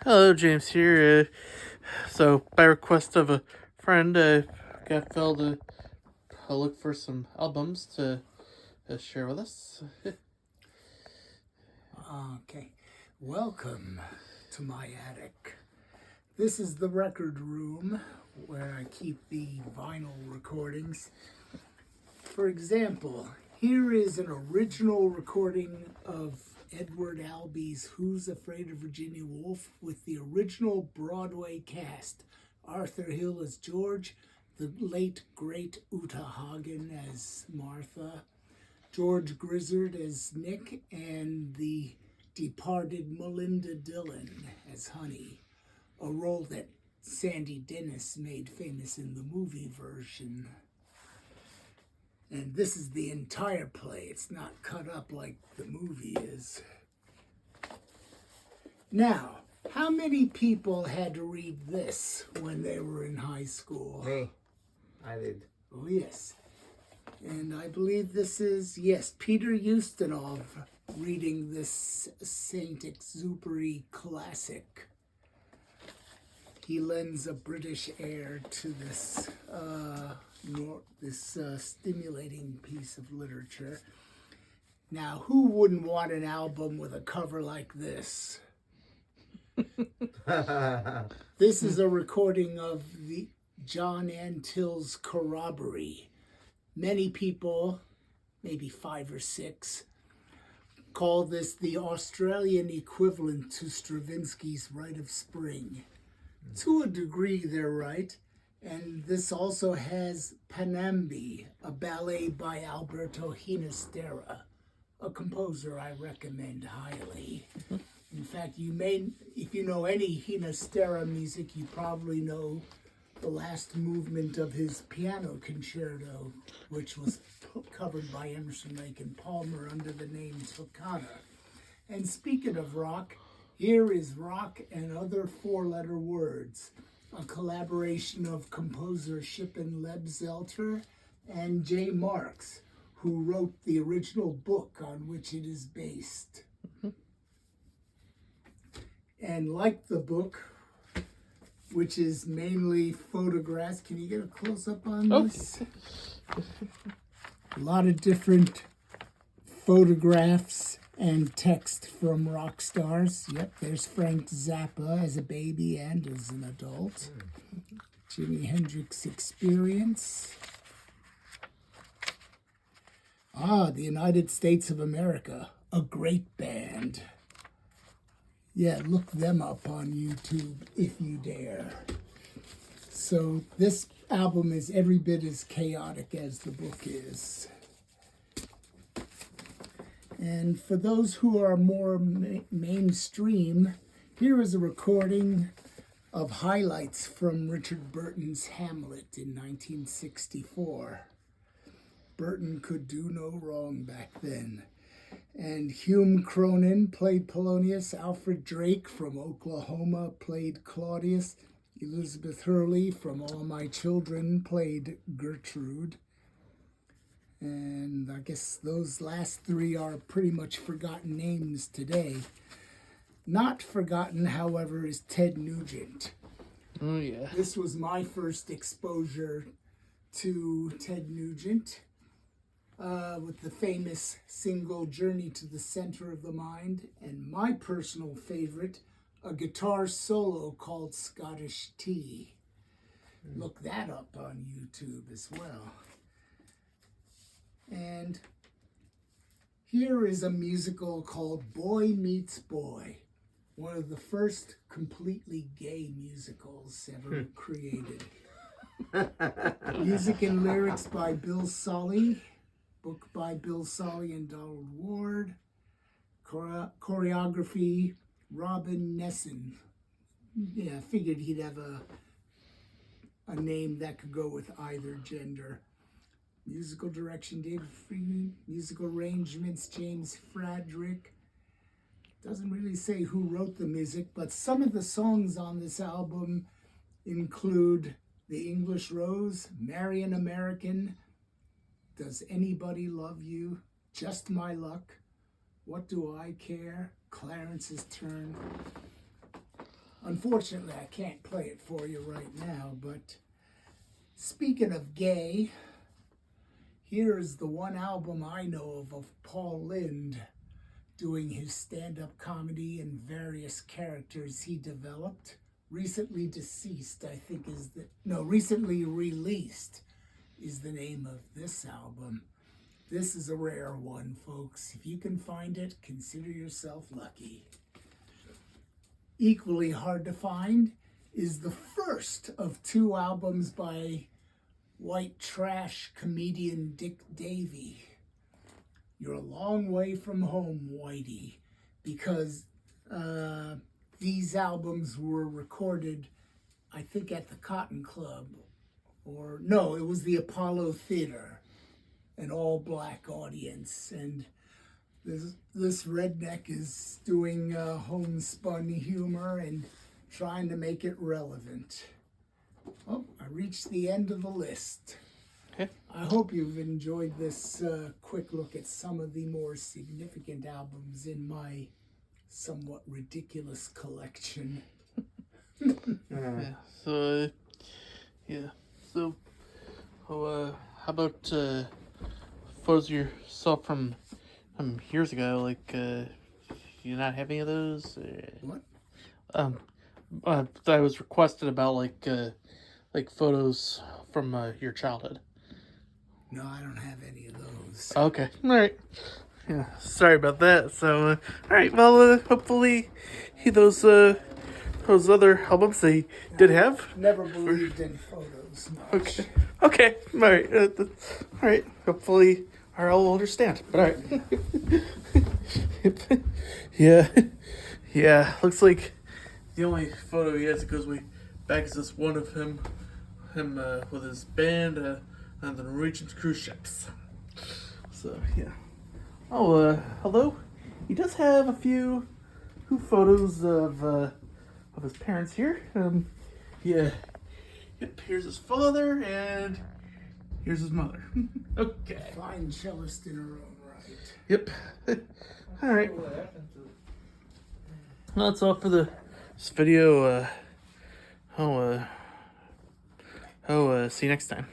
Hello, James here. So, by request of a friend, got Phil to look for some albums to share with us. Okay, welcome to my attic. This is the record room where I keep the vinyl recordings. For example, here is an original recording of Edward Albee's Who's Afraid of Virginia Woolf with the original Broadway cast. Arthur Hill as George, the late great Uta Hagen as Martha, George Grizzard as Nick, and the departed Melinda Dillon as Honey, a role that Sandy Dennis made famous in the movie version. And this is the entire play. It's not cut up like the movie is. Now, how many people had to read this when they were in high school? Me. I did. Oh, yes. And I believe this is, yes, Peter Ustinov reading this Saint-Exupéry classic. He lends a British air to this stimulating piece of literature. Now, who wouldn't want an album with a cover like this? This is a recording of the John Antill's Corroboree. Many people, maybe 5 or 6, call this the Australian equivalent to Stravinsky's Rite of Spring. To a degree, they're right. And this also has Panambi, a ballet by Alberto Ginastera, a composer I recommend highly. In fact, you may, if you know any Ginastera music, you probably know the last movement of his piano concerto, which was covered by Emerson, Lake and Palmer under the name Toccata. And speaking of rock, here is Rock and Other Four-Letter Words, a collaboration of composer Shippen Lebzelter and J. Marks, who wrote the original book on which it is based. And like the book, which is mainly photographs. Can you get a close-up on this? A lot of different photographs and text from rock stars. Yep, there's Frank Zappa as a baby and as an adult. Jimi Hendrix Experience. The United States of America, a great band. Yeah, look them up on YouTube if you dare. So this album is every bit as chaotic as the book is. And for those who are more mainstream, here is a recording of highlights from Richard Burton's Hamlet in 1964. Burton could do no wrong back then. And Hume Cronin played Polonius. Alfred Drake from Oklahoma played Claudius. Elizabeth Hurley from All My Children played Gertrude. And I guess those last 3 are pretty much forgotten names today. Not forgotten, however, is Ted Nugent. Oh, yeah. This was my first exposure to Ted Nugent. With the famous single Journey to the Center of the Mind, and my personal favorite, a guitar solo called Scottish Tea. Look that up on YouTube as well. And here is a musical called Boy Meets Boy, one of the first completely gay musicals ever created. Music and lyrics by Bill Solly. Book by Bill Solly and Donald Ward. Choreography, Robin Nesson. Yeah, I figured he'd have a name that could go with either gender. Musical direction, David Friedman. Musical arrangements, James Fradrick. Doesn't really say who wrote the music, but some of the songs on this album include The English Rose, Marry an American, Does Anybody Love You, Just My Luck, What Do I Care, Clarence's turn. Unfortunately, I can't play it for you right now, but speaking of gay, here's the one album I know of Paul Lynde doing his stand-up comedy and various characters he developed. Recently deceased, I think recently released is the name of this album. This is a rare one, folks. If you can find it, consider yourself lucky. Equally hard to find is the first of 2 albums by white trash comedian Dick Davey. You're a long way from home, Whitey, because these albums were recorded, I think, at the Cotton Club, or no, it was the Apollo Theater, an all-black audience, and this redneck is doing homespun humor and trying to make it relevant. Oh, I reached the end of the list. Okay. I hope you've enjoyed this quick look at some of the more significant albums in my somewhat ridiculous collection. Yeah. So, So, how about photos of yourself from years ago? Like, you not have any of those? What? I was requested about like photos from your childhood. No, I don't have any of those. Okay, all right. Yeah, sorry about that. So, all right. Well, hopefully, those other albums they did have. Never believed in photos much. Okay. All right. All right. Hopefully, I'll understand. But all right. Yeah. Looks like the only photo he has that goes way back is this one of him with his band on the Norwegian Cruise Ships. So yeah. Oh, hello. He does have a few photos of his parents here. Yeah. Yep. Here's his father, and here's his mother. Okay. Fine cellist in her own right. Yep. All right. Well, that's all for this video. See you next time.